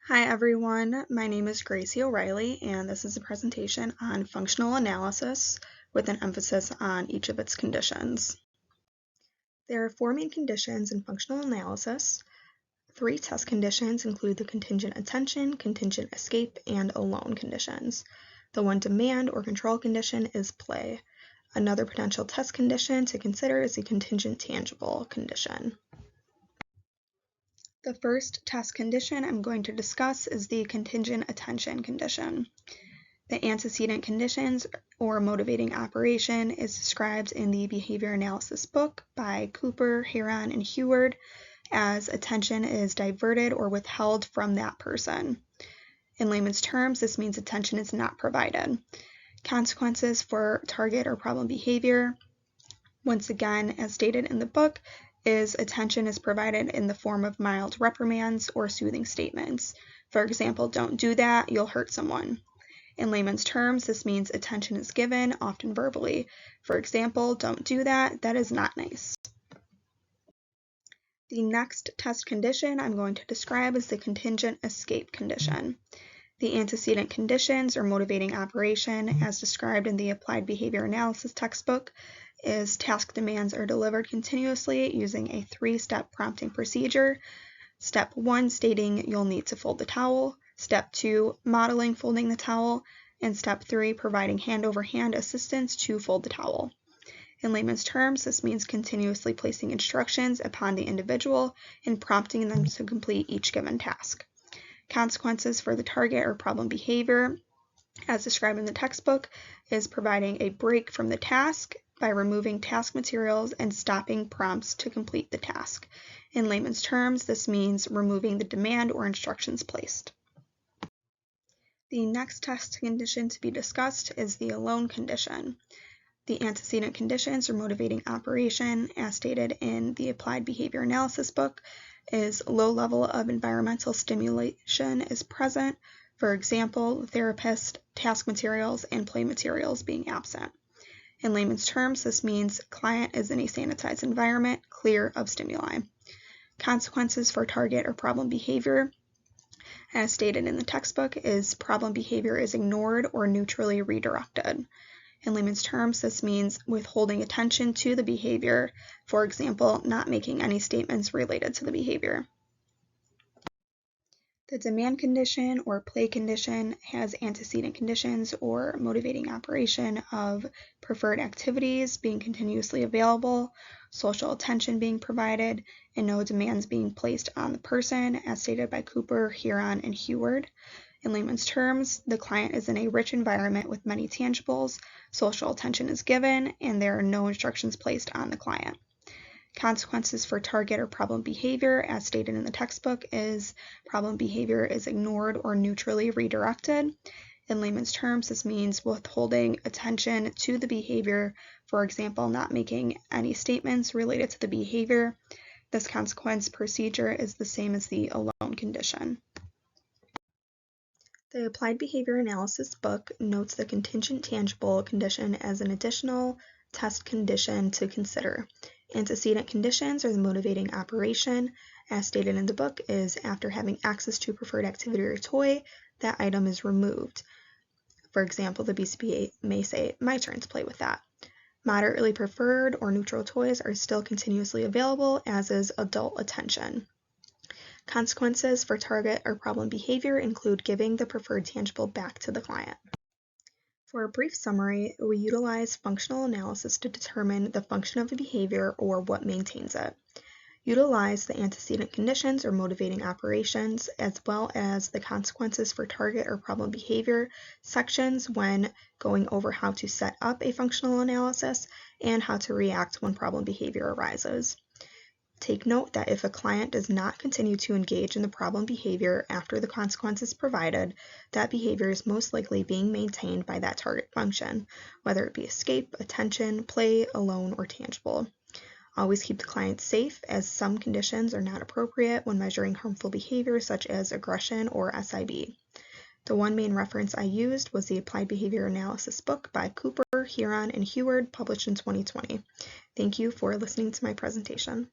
Hi everyone, my name is Gracie O'Reilly and this is a presentation on functional analysis with an emphasis on each of its conditions. There are four main conditions in functional analysis. Three test conditions include the contingent attention, contingent escape, and alone conditions. The one demand or control condition is play. Another potential test condition to consider is the contingent tangible condition. The first test condition I'm going to discuss is the contingent attention condition. The antecedent conditions or motivating operation is described in the behavior analysis book by Cooper, Heron, and Heward as attention is diverted or withheld from that person. In layman's terms, this means attention is not provided. Consequences for target or problem behavior, once again, as stated in the book, is attention is provided in the form of mild reprimands or soothing statements. For example, don't do that, you'll hurt someone. In layman's terms, this means attention is given, often verbally. For example, don't do that, that is not nice. The next test condition I'm going to describe is the contingent escape condition. The antecedent conditions or motivating operation, as described in the Applied Behavior Analysis textbook, is task demands are delivered continuously using a three-step prompting procedure. Step 1 stating you'll need to fold the towel, Step 2 modeling folding the towel, and Step 3 providing hand-over-hand assistance to fold the towel. In layman's terms, this means continuously placing instructions upon the individual and prompting them to complete each given task. Consequences for the target or problem behavior, as described in the textbook, is providing a break from the task by removing task materials and stopping prompts to complete the task. In layman's terms, this means removing the demand or instructions placed. The next test condition to be discussed is the alone condition. The antecedent conditions or motivating operation, as stated in the Applied Behavior Analysis book, is low level of environmental stimulation is present. For example, therapist, task materials, and play materials being absent. In layman's terms, this means client is in a sanitized environment, clear of stimuli. Consequences for target or problem behavior, as stated in the textbook, is problem behavior is ignored or neutrally redirected. In layman's terms, this means withholding attention to the behavior, for example, not making any statements related to the behavior. The demand condition or play condition has antecedent conditions or motivating operation of preferred activities being continuously available, social attention being provided, and no demands being placed on the person, as stated by Cooper, Heron, and Heward. In layman's terms, the client is in a rich environment with many tangibles, social attention is given, and there are no instructions placed on the client. Consequences for target or problem behavior, as stated in the textbook, is problem behavior is ignored or neutrally redirected. In layman's terms, this means withholding attention to the behavior, for example, not making any statements related to the behavior. This consequence procedure is the same as the alone condition. The Applied Behavior Analysis book notes the contingent tangible condition as an additional test condition to consider. Antecedent conditions or the motivating operation, as stated in the book, is after having access to preferred activity or toy, that item is removed. For example, the BCBA may say, my turn to play with that. Moderately preferred or neutral toys are still continuously available, as is adult attention. Consequences for target or problem behavior include giving the preferred tangible back to the client. For a brief summary, we utilize functional analysis to determine the function of a behavior or what maintains it. Utilize the antecedent conditions or motivating operations, as well as the consequences for target or problem behavior sections when going over how to set up a functional analysis and how to react when problem behavior arises. Take note that if a client does not continue to engage in the problem behavior after the consequences provided, that behavior is most likely being maintained by that target function, whether it be escape, attention, play, alone, or tangible. Always keep the client safe, as some conditions are not appropriate when measuring harmful behavior such as aggression or SIB. The one main reference I used was the Applied Behavior Analysis book by Cooper, Heron, and Heward, published in 2020. Thank you for listening to my presentation.